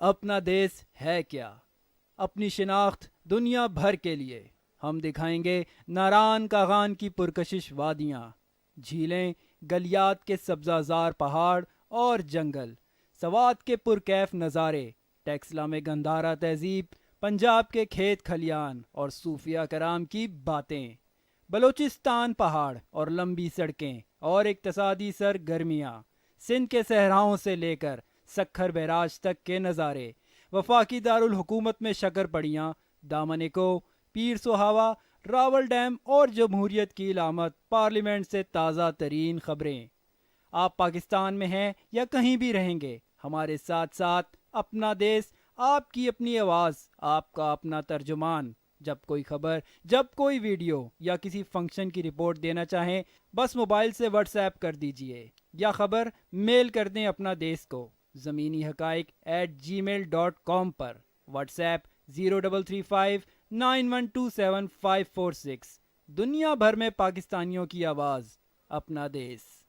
اپنا دیس ہے کیا؟ اپنی شناخت دنیا بھر کے لیے ہم دکھائیں گے ناران کاغان کی پرکشش وادیاں، جھیلیں، گلیات کے سبزہ زار پہاڑ اور جنگل، سوات کے پرکیف نظارے، ٹیکسلا میں گندھارا تہذیب، پنجاب کے کھیت کھلیان اور صوفیہ کرام کی باتیں، بلوچستان پہاڑ اور لمبی سڑکیں اور اقتصادی سرگرمیاں، سندھ کے صحراؤں سے لے کر سکھر بیراج تک کے نظارے، وفاقی دارالحکومت میں شکر پڑیاں، دامن کو، پیر سہاوا، راول ڈیم اور جمہوریت کی علامت پارلیمنٹ سے تازہ ترین خبریں۔ آپ پاکستان میں ہیں یا کہیں بھی رہیں گے، ہمارے ساتھ ساتھ اپنا دیس، آپ کی اپنی آواز، آپ کا اپنا ترجمان۔ جب کوئی خبر، جب کوئی ویڈیو یا کسی فنکشن کی رپورٹ دینا چاہیں، بس موبائل سے واٹس ایپ کر دیجئے یا خبر میل کر دیں اپنا دیس کو زمینی حقائق @gmail.com پر۔ What's app 03359127 546۔ دنیا بھر میں پاکستانیوں کی آواز، اپنا دیس۔